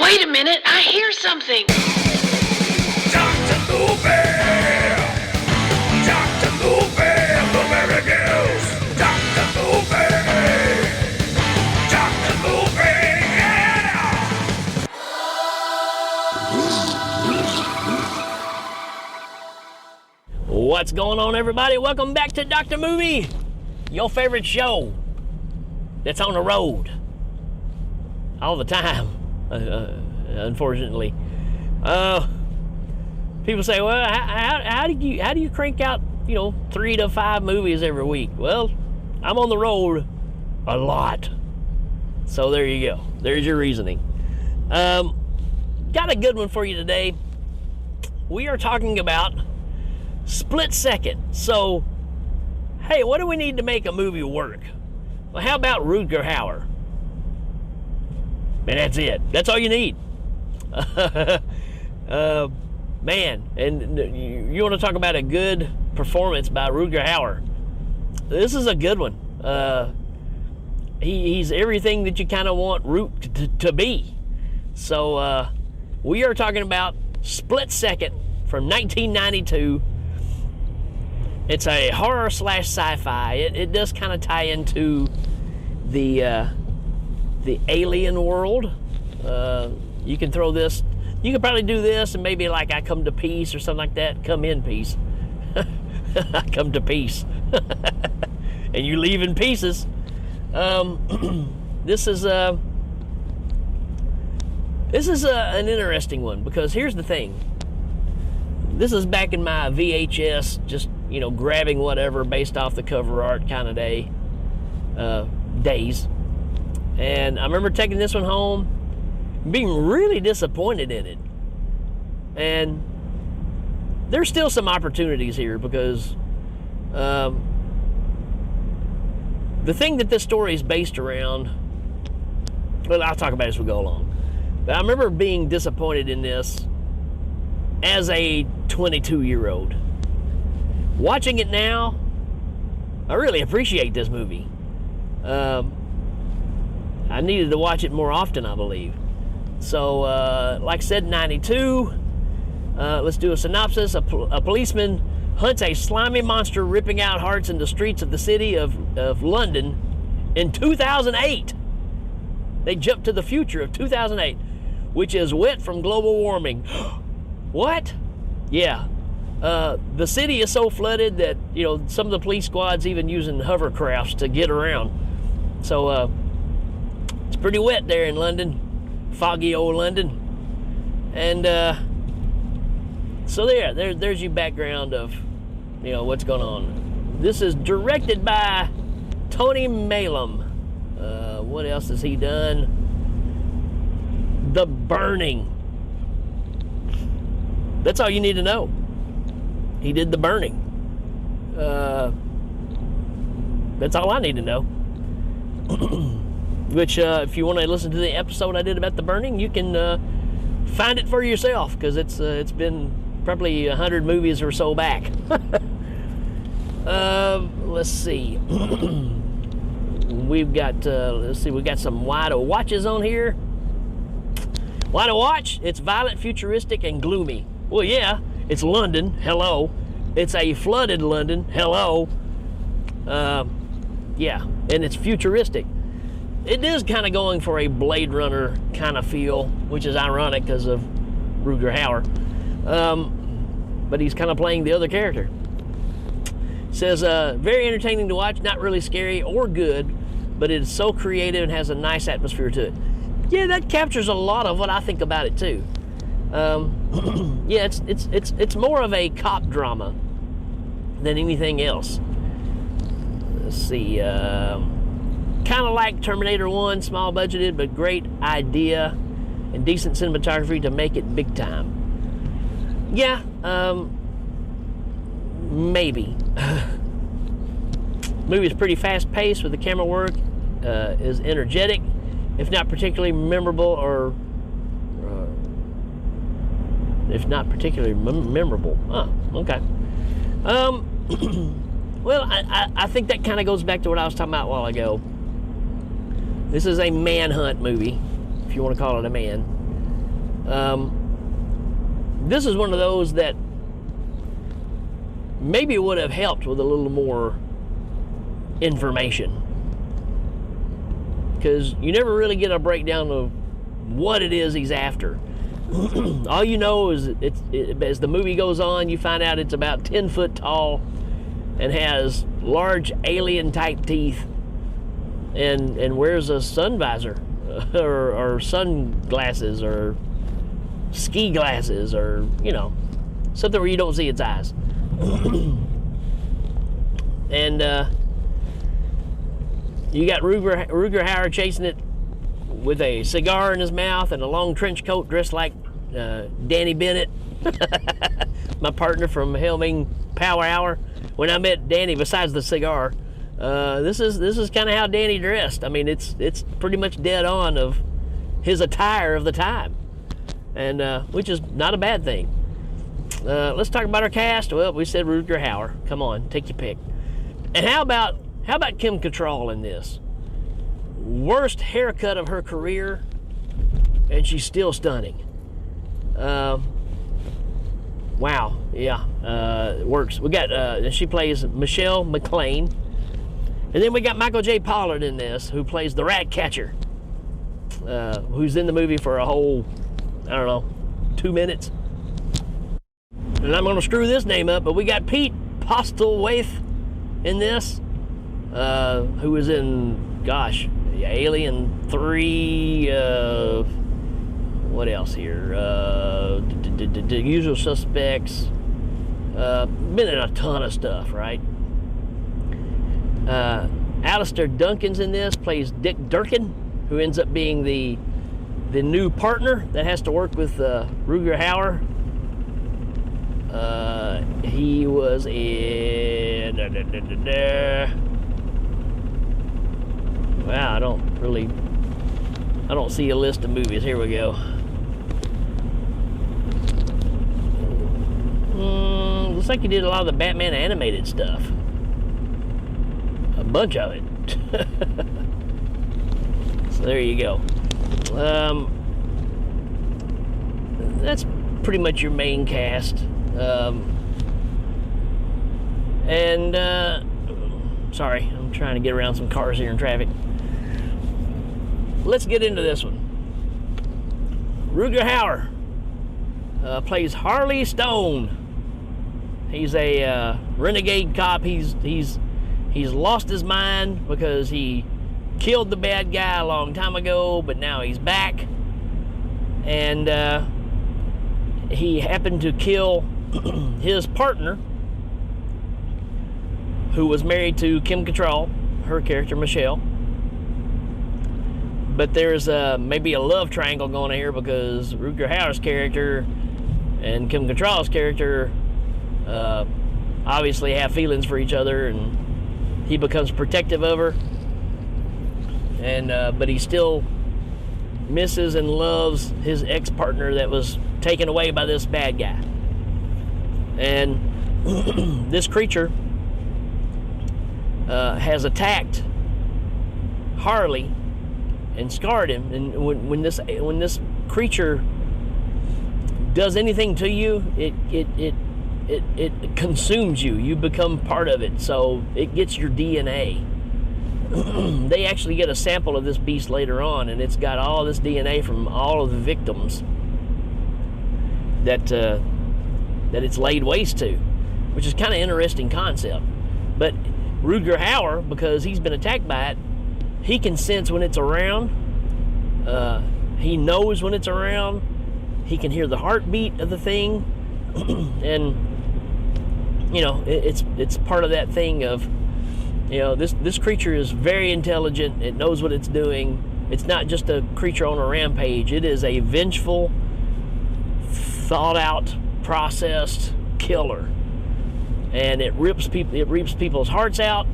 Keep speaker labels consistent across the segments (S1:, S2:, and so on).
S1: Wait a minute, I hear something.
S2: Dr. Movie! Dr. Movie! Blueberry News! Dr. Movie! Dr. Movie! Yeah!
S3: What's going on, everybody? Welcome back to Dr. Movie, your favorite show that's on the road all the time, unfortunately. People say, well, how do you crank out, 3 to 5 movies every week? Well, I'm on the road a lot. So there you go. There's your reasoning. Got a good one for you today. We are talking about split second. So, hey, what do we need to make a movie work? Well, how about Rutger Hauer? And that's it. That's all you need. Man, and you want to talk about a good performance by Rutger Hauer. This is a good one. He's everything that you kind of want Root to be. So we are talking about Split Second from 1992. It's a horror / sci-fi. It does kind of tie into the alien world. You can throw this. You could probably do this and maybe like I Come to Peace or something like that. Come in peace. I come to peace. And you leave in pieces. This is an interesting one because here's the thing. This is back in my VHS, just grabbing whatever based off the cover art kind of days. And I remember taking this one home, being really disappointed in it. And there's still some opportunities here because the thing that this story is based around, well, I'll talk about it as we go along. But I remember being disappointed in this as a 22-year-old. Watching it now, I really appreciate this movie. I needed to watch it more often, I believe. So, like I said, 92. Let's do a synopsis. A policeman hunts a slimy monster ripping out hearts in the streets of the city of London in 2008. They jump to the future of 2008, which is wet from global warming. What? Yeah. The city is so flooded that, some of the police squads even using hovercrafts to get around. So, it's pretty wet there in London. Foggy old London. And, so there's your background of, what's going on. This is directed by Tony Malum. What else has he done? The Burning. That's all you need to know. He did The Burning. That's all I need to know. Which, if you want to listen to the episode I did about The Burning, you can find it for yourself, because it's been probably 100 movies or so back. Let's see. We've got we got some Why to Watches on here. Why to Watch? It's violent, futuristic, and gloomy. Well, yeah, it's London. Hello. It's a flooded London. Hello. Yeah, and it's futuristic. It is kind of going for a Blade Runner kind of feel, which is ironic because of Rutger Hauer. But he's kind of playing the other character. Says, very entertaining to watch, not really scary or good, but it is so creative and has a nice atmosphere to it. Yeah, that captures a lot of what I think about it too. Yeah, it's more of a cop drama than anything else. Let's see, kind of like Terminator 1, small budgeted, but great idea and decent cinematography to make it big time. Yeah, maybe. Movie is pretty fast paced with the camera work, is energetic, if not particularly memorable or if not particularly memorable. Oh, okay. Well, I think that kind of goes back to what I was talking about a while ago. This is a manhunt movie, if you want to call it a man. This is one of those that maybe would have helped with a little more information, because you never really get a breakdown of what it is he's after. All you know is as the movie goes on, you find out it's about 10 foot tall and has large alien type teeth and wears a sun visor or sunglasses or ski glasses, or something where you don't see its eyes. And you got Rutger Hauer chasing it with a cigar in his mouth and a long trench coat, dressed like Danny Bennett, my partner from Helming Power Hour. When I met Danny, besides the cigar, this is kind of how Danny dressed. I mean, it's pretty much dead on of his attire of the time, and which is not a bad thing. Let's talk about our cast. Well, we said Rutger Hauer. Come on, take your pick. And how about Kim Cattrall in this? Worst haircut of her career, and she's still stunning. Wow, yeah, it works. We got she plays Michelle McLean, and then we got Michael J. Pollard in this, who plays the rat catcher, who's in the movie for a whole, 2 minutes. And I'm gonna screw this name up, but we got Pete Postlethwaite in this, who was in, Alien 3, what else here? The Usual Suspects. Been in a ton of stuff, right? Alistair Duncan's in this, plays Dick Durkin, who ends up being the new partner that has to work with Rutger Hauer. He was in... Wow, I don't see a list of movies. Here we go. Looks like he did a lot of the Batman animated stuff. A bunch of it. So there you go. That's pretty much your main cast. Sorry, I'm trying to get around some cars here in traffic. Let's get into this one. Rutger Hauer plays Harley Stone. He's a renegade cop. He's lost his mind because he killed the bad guy a long time ago, but now he's back. And he happened to kill his partner, who was married to Kim Cattrall, her character Michelle. But there's maybe a love triangle going on here, because Rutger Hauer's character and Kim Cattrall's character obviously have feelings for each other, and he becomes protective of her, and but he still misses and loves his ex-partner that was taken away by this bad guy. And this creature has attacked Harley and scarred him. And when this creature does anything to you, it consumes you. You become part of it. So it gets your DNA. They actually get a sample of this beast later on, and it's got all this DNA from all of the victims that it's laid waste to, which is kind of interesting concept. But Rutger Hauer, because he's been attacked by it, he can sense when it's around. He knows when it's around. He can hear the heartbeat of the thing, and it's part of that thing of, this creature is very intelligent. It knows what it's doing. It's not just a creature on a rampage. It is a vengeful, thought out, processed killer, and it reaps people's hearts out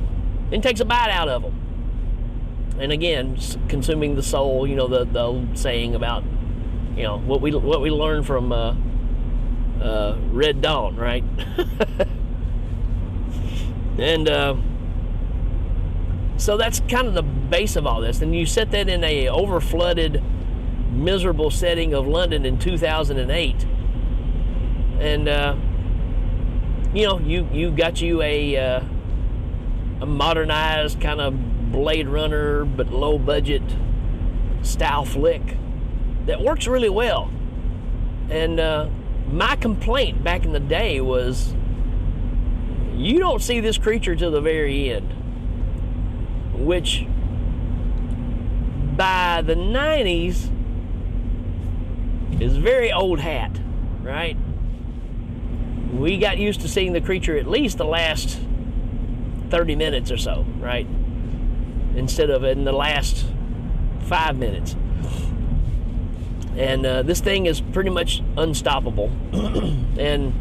S3: and takes a bite out of them. And again, consuming the soul. The old saying about what we learned from Red Dawn, right? And so that's kind of the base of all this. And you set that in a over-flooded miserable setting of London in 2008. And you got you a modernized kind of Blade Runner but low budget style flick that works really well. And my complaint back in the day was you don't see this creature till the very end, which by the 90s is very old hat, right? We got used to seeing the creature at least the last 30 minutes or so, right? Instead of in the last 5 minutes. And this thing is pretty much unstoppable. And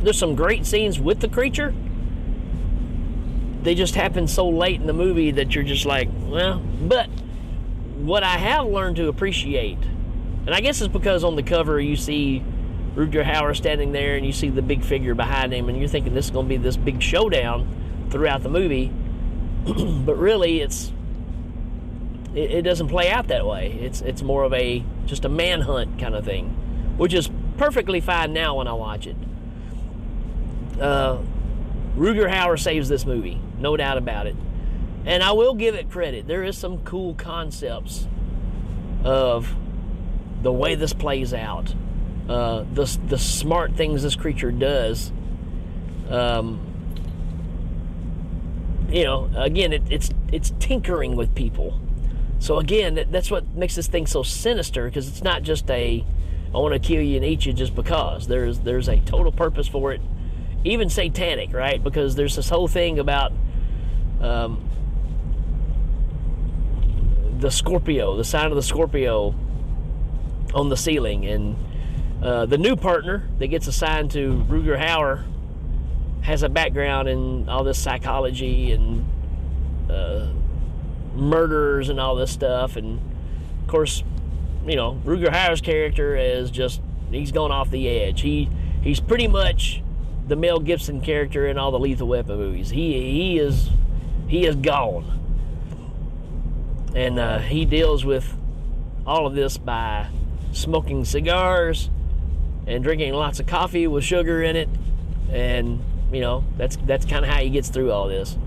S3: there's some great scenes with the creature. They just happen so late in the movie that you're just like, well, but what I have learned to appreciate, and I guess it's because on the cover you see Rutger Hauer standing there and you see the big figure behind him and you're thinking this is going to be this big showdown throughout the movie. But really it doesn't play out that way. It's more of just a manhunt kind of thing, which is perfectly fine now when I watch it. Rutger Hauer saves this movie, no doubt about it. And I will give it credit. There is some cool concepts of the way this plays out, the smart things this creature does. Again, it's tinkering with people. So again, that's what makes this thing so sinister, because it's not just I want to kill you and eat you just because. There's a total purpose for it, even satanic, right? Because there's this whole thing about the Scorpio, the sign of the Scorpio on the ceiling, and the new partner that gets assigned to Rutger Hauer has a background in all this psychology and murders and all this stuff. And of course, Rutger Hauer's character is he's gone off the edge. He's pretty much the Mel Gibson character in all the Lethal Weapon movies. He is gone. And he deals with all of this by smoking cigars and drinking lots of coffee with sugar in it. And that's kind of how he gets through all this.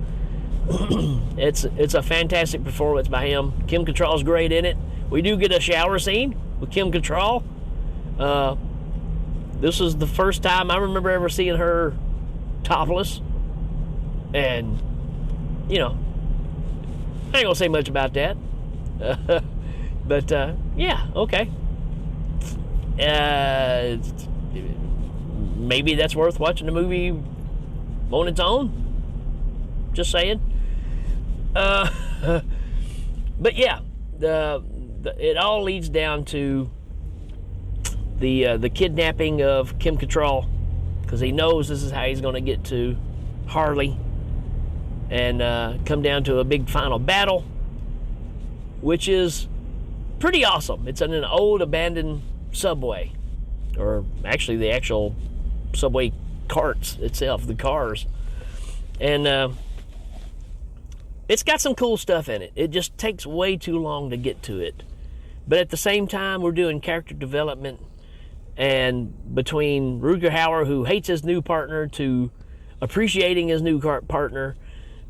S3: It's a fantastic performance by him. Kim Cattrall's great in it. We do get a shower scene with Kim Cattrall. This was the first time I remember ever seeing her topless. And I ain't gonna say much about that. But yeah, okay. Maybe that's worth watching the movie on its own. Just saying. But yeah, it all leads down to the kidnapping of Kim Cattrall, because he knows this is how he's going to get to Harley and come down to a big final battle, which is pretty awesome. It's in an old abandoned subway, or actually the actual subway carts itself, the cars. And it's got some cool stuff in it. It just takes way too long to get to it. But at the same time, we're doing character development, and between Rutger Hauer, who hates his new partner, to appreciating his new partner,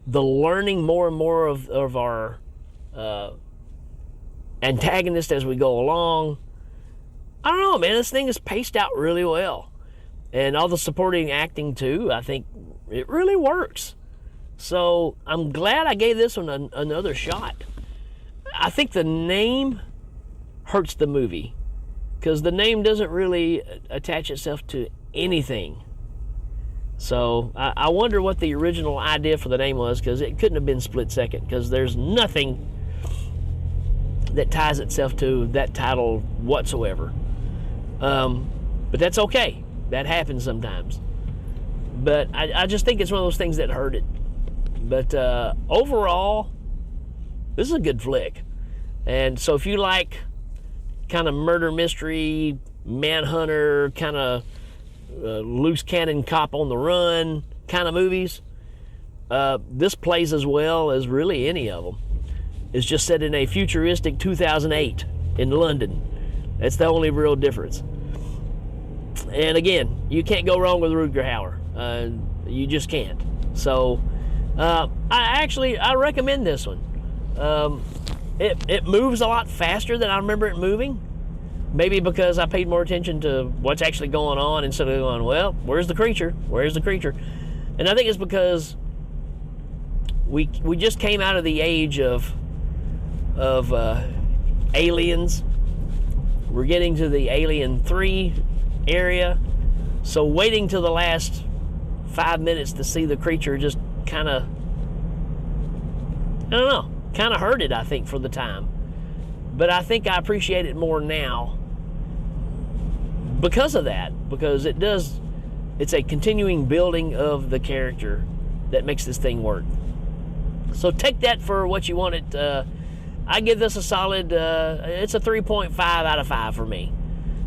S3: the learning more and more of our antagonist as we go along. I don't know, man. This thing is paced out really well. And all the supporting acting, too, I think it really works. So I'm glad I gave this one another shot. I think the name hurts the movie, because the name doesn't really attach itself to anything. So I wonder what the original idea for the name was, because it couldn't have been Split Second, because there's nothing that ties itself to that title whatsoever. But that's okay. That happens sometimes. But I just think it's one of those things that hurt it. But overall, this is a good flick. And so if you like kind of murder mystery, manhunter, kind of loose cannon cop on the run kind of movies, this plays as well as really any of them. It's just set in a futuristic 2008. in London. That's the only real difference. And again, you can't go wrong with Rutger Hauer. You just can't. So I recommend this one. It moves a lot faster than I remember it moving. Maybe because I paid more attention to what's actually going on instead of going, well, where's the creature? Where's the creature? And I think it's because we just came out of the age of aliens. We're getting to the Alien 3 area. So waiting till the last 5 minutes to see the creature just kind of, I don't know, kind of hurt it, I think, for the time. But I think I appreciate it more now because of that, because it's a continuing building of the character that makes this thing work. So take that for what you want it. I give this a solid, it's a 3.5 out of 5 for me.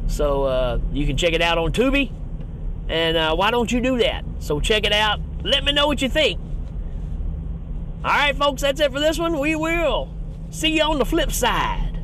S3: So you can check it out on Tubi, and why don't you do that? So check it out. Let me know what you think. All right, folks, that's it for this one. We will see you on the flip side.